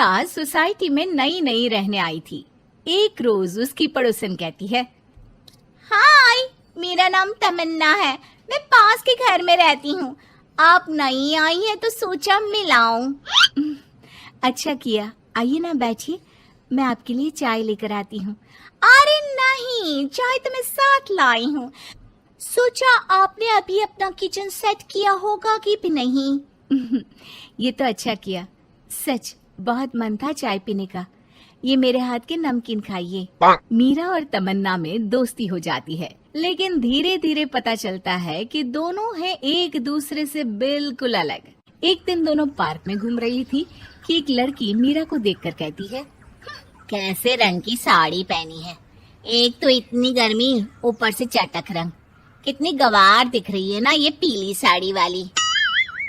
आज सोसाइटी में नई नई रहने आई थी। एक रोज उसकी पड़ोसन कहती है, हाय, मेरा नाम तमन्ना है, मैं पास के घर में रहती हूँ। आप नई आई हैं तो सोचा मिलाऊं। अच्छा किया, आइए ना बैठिए, मैं आपके लिए चाय लेकर आती हूँ। अरे नहीं, चाय तो मैं साथ लाई हूँ। सोचा आपने अभी अपना किचन सेट किया होगा कि भी नहीं। ये तो अच्छा किया, सच बहुत मन था चाय पीने का। ये मेरे हाथ के नमकीन खाइए। मीरा और तमन्ना में दोस्ती हो जाती है, लेकिन धीरे धीरे पता चलता है कि दोनों हैं एक दूसरे से बिल्कुल अलग। एक दिन दोनों पार्क में घूम रही थी कि एक लड़की मीरा को देखकर कहती है, कैसे रंग की साड़ी पहनी है, एक तो इतनी गर्मी, ऊपर से चटक रंग। कितनी गवार दिख रही है ना ये पीली साड़ी वाली।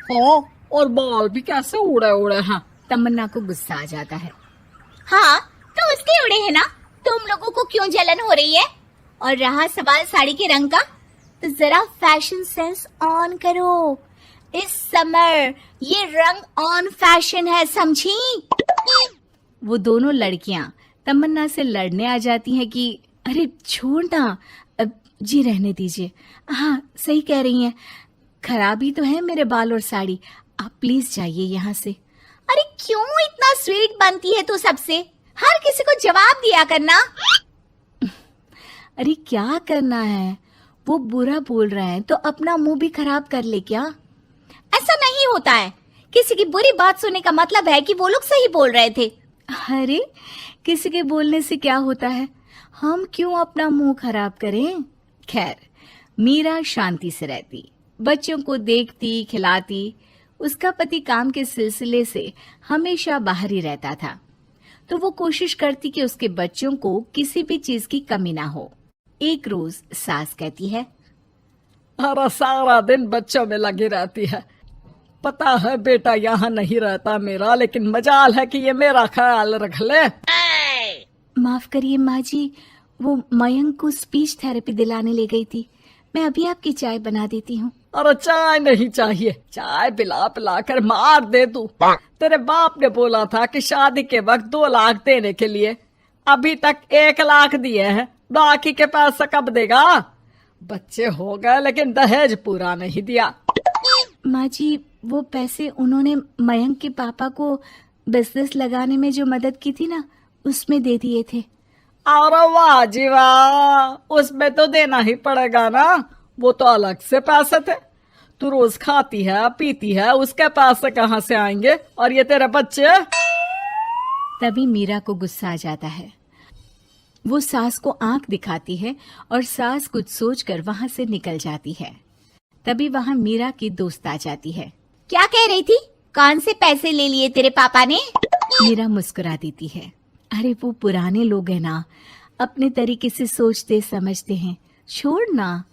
हाँ, और बाल भी कैसे उड़े उड़े हैं। तमन्ना को गुस्सा आ जाता है। हाँ, तो उसके उड़े हैं ना, तुम लोगों को क्यों जलन हो रही है? और रहा सवाल साड़ी के रंग का, तो जरा फैशन सेंस ऑन करो। इस समर ये रंग ऑन फैशन है, समझी? वो दोनों लड़कियां तमन्ना से लड़ने आ जाती हैं कि अरे छोड़ ना, जी रहने दीजिए। हाँ, सही कह रही हैं, खराबी तो है मेरे बाल और साड़ी, आप प्लीज जाइए यहाँ से। अरे क्यों इतना स्वीट बनती है तू सबसे? हर किसी को जवाब दिया करना। अरे क्या करना है, वो बुरा बोल रहे हैं तो अपना मुंह भी खराब कर ले क्या? ऐसा नहीं होता है, किसी की बुरी बात सुनने का मतलब है कि वो लोग सही बोल रहे थे। अरे किसी के बोलने से क्या होता है, हम क्यों अपना मुंह खराब करें। खैर, मीरा शांति से रहती, बच्चों को देखती खिलाती। उसका पति काम के सिलसिले से हमेशा बाहर ही रहता था, तो वो कोशिश करती कि उसके बच्चों को किसी भी चीज की कमी ना हो। एक रोज सास कहती है, अरे सारा दिन बच्चों में लगी रहती है। पता है बेटा यहाँ नहीं रहता मेरा, लेकिन मजाल है कि ये मेरा ख्याल रख ले। माफ करिए माँ जी, वो मयंक को स्पीच थेरेपी दिलाने ले गई थी, मैं अभी आपकी चाय बना देती हूँ। अरे चाय नहीं चाहिए, चाय पिला पिला कर मार दे तू। तेरे बाप ने बोला था कि शादी के वक्त 2 लाख देने के लिए, अभी तक 1 लाख दिए हैं, बाकी के पैसा कब देगा? बच्चे हो गए लेकिन दहेज पूरा नहीं दिया। माँ जी, वो पैसे उन्होंने मयंक के पापा को बिजनेस लगाने में जो मदद की थी ना, उसमें दे दिए थे। अरे वाह जी वाह, उसमें तो देना ही पड़ेगा ना, वो तो अलग से पैसे थे। तू रोज खाती है पीती है, उसके पैसे कहाँ से आएंगे? और ये तेरे बच्चे। तभी मीरा को गुस्सा आ जाता है। वो सास को आंख दिखाती है और सास कुछ सोचकर वहां से निकल जाती है। तभी वहां मीरा की दोस्त आ जाती है। क्या कह रही थी? कौन से पैसे ले लिए तेरे पापा ने? मीरा मुस्कुरा देती है। अरे वो पुराने लोग हैं ना, अपने तरीके से सोचते समझते हैं, छोड़ ना।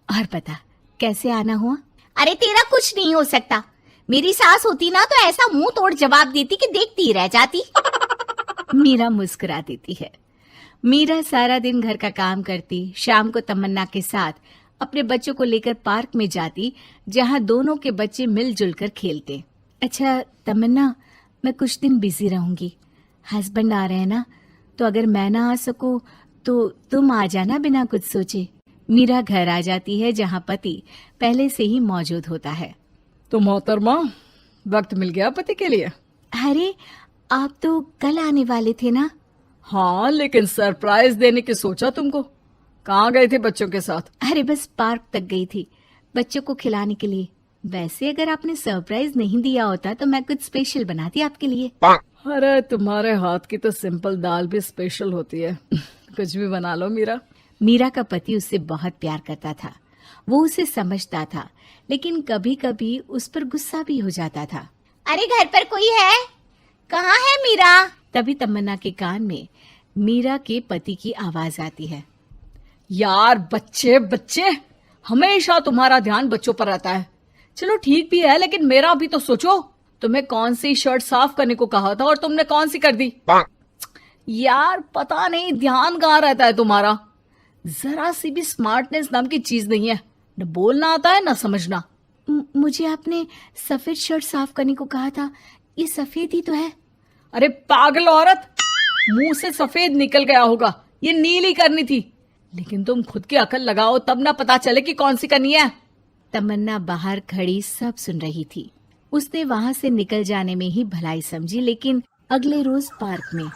और बता कैसे आना हुआ? अरे तेरा कुछ नहीं हो सकता, मेरी सास होती ना तो ऐसा मुंह तोड़ जवाब देती कि देखती ही रह जाती। मीरा मुस्कुरा देती है। मीरा सारा दिन घर का काम करती, शाम को तमन्ना के साथ अपने बच्चों को लेकर पार्क में जाती, जहां दोनों के बच्चे मिलजुल कर खेलते। अच्छा तमन्ना, मैं कुछ दिन बिजी रहूंगी, हस्बैंड आ रहे हैं ना, तो अगर मैं ना आ सकूं तो तुम आ जाना बिना कुछ सोचे। मीरा घर आ जाती है जहां पति पहले से ही मौजूद होता है। तो मोहतरमा, वक्त मिल गया पति के लिए? अरे आप तो कल आने वाले थे ना? हाँ, लेकिन सरप्राइज देने की सोचा तुमको। कहाँ गए थे बच्चों के साथ? अरे बस पार्क तक गई थी, बच्चों को खिलाने के लिए। वैसे अगर आपने सरप्राइज नहीं दिया होता तो मैं कुछ स्पेशल बनाती आपके लिए। अरे तुम्हारे हाथ की तो सिंपल दाल भी स्पेशल होती है। कुछ भी बना लो मीरा। मीरा का पति उससे बहुत प्यार करता था, वो उसे समझता था, लेकिन कभी कभी उस पर गुस्सा भी हो जाता था। अरे घर पर कोई है? कहाँ है मीरा? तभी तमन्ना के कान में मीरा के पति की आवाज आती है। यार बच्चे बच्चे, हमेशा तुम्हारा ध्यान बच्चों पर रहता है। चलो ठीक भी है, लेकिन मेरा भी तो सोचो। तुम्हें कौन सी शर्ट साफ करने को कहा था और तुमने कौन सी कर दी? यार पता नहीं ध्यान कहाँ रहता है तुम्हारा। जरा सी भी स्मार्टनेस नाम की चीज नहीं है, न बोलना आता है न समझना। मुझे आपने सफेद शर्ट साफ करने को कहा था, ये सफेद ही तो है। अरे पागल औरत, मुंह से सफेद निकल गया होगा, ये नीली करनी थी। लेकिन तुम खुद की अकल लगाओ तब ना पता चले कि कौन सी करनी है। तमन्ना बाहर खड़ी सब सुन रही थी। उसने वहां से निकल जाने में ही भलाई समझी, लेकिन अगले रोज पार्क में।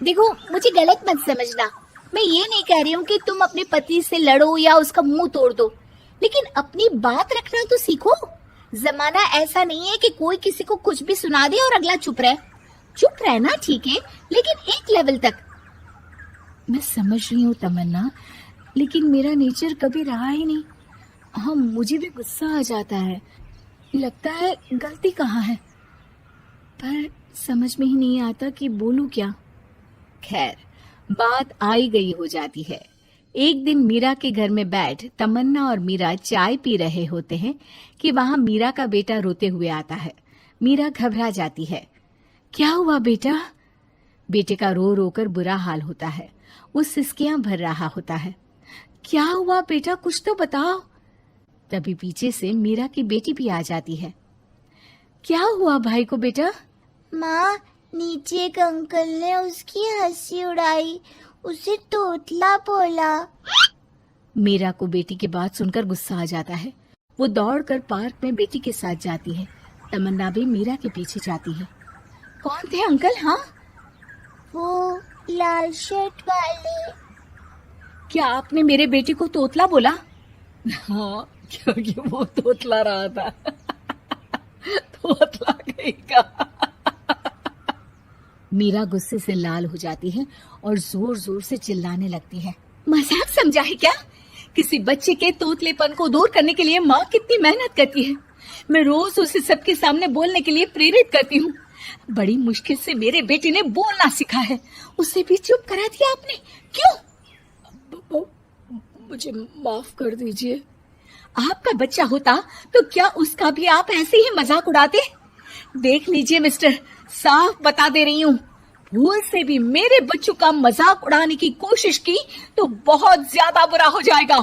देखो, मुझे गलत मत समझना, मैं ये नहीं कह रही हूँ कि तुम अपने पति से लड़ो या उसका मुंह तोड़ दो, लेकिन अपनी बात रखना तो सीखो। जमाना ऐसा नहीं है कि कोई किसी को कुछ भी सुना दे और अगला चुप रहे। चुप रहना ठीक है, लेकिन एक लेवल तक। मैं समझ रही हूँ तमन्ना, लेकिन मेरा नेचर कभी रहा ही नहीं। हाँ, मुझे भी गुस्सा आ जाता है, लगता है गलती कहाँ है, पर समझ में ही नहीं आता कि बोलूं क्या। खैर, बात आई गई हो जाती है। एक दिन मीरा के घर में बैठ तमन्ना और मीरा चाय पी रहे होते हैं कि वहां मीरा का बेटा रोते हुए आता है। मीरा घबरा जाती है। क्या हुआ बेटा? बेटे का रो रो कर बुरा हाल होता है। वो सिसकियां भर रहा होता है। क्या हुआ बेटा, कुछ तो बताओ। तभी पीछे से मीरा की बेटी भी आ जाती है। क्या हुआ भाई को बेटा? माँ, नीचे एक अंकल ने उसकी हंसी उड़ाई, उसे तोतला बोला। मीरा को बेटी की बात सुनकर गुस्सा आ जाता है। वो दौड़कर पार्क में बेटी के साथ जाती है। तमन्ना भी मीरा के पीछे जाती है। कौन थे अंकल? हाँ, वो लाल शर्ट वाले। क्या आपने मेरे बेटे को तोतला बोला? हाँ, क्योंकि वो तोतला रहा था। तोतला कहीं का। मीरा गुस्से से लाल हो जाती है और जोर जोर से चिल्लाने लगती है। मजाक समझा है क्या? किसी बच्चे के तोतलेपन को दूर करने के लिए माँ कितनी मेहनत करती है। मैं रोज उसे सबके सामने बोलने के लिए प्रेरित करती हूँ। बड़ी मुश्किल से मेरे बेटे ने बोलना सीखा है, उसे भी चुप करा दिया आपने। क्यों? मुझे माफ कर दीजिए। आपका बच्चा होता तो क्या उसका भी आप ऐसे ही मजाक उड़ाते? देख लीजिए मिस्टर, साफ बता दे रही हूँ, भूल से भी मेरे बच्चों का मजाक उड़ाने की कोशिश की तो बहुत ज्यादा बुरा हो जाएगा।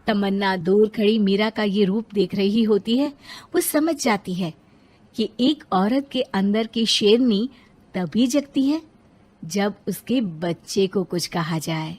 तमन्ना दूर खड़ी मीरा का ये रूप देख रही होती है। वो समझ जाती है कि एक औरत के अंदर की शेरनी तभी जगती है जब उसके बच्चे को कुछ कहा जाए।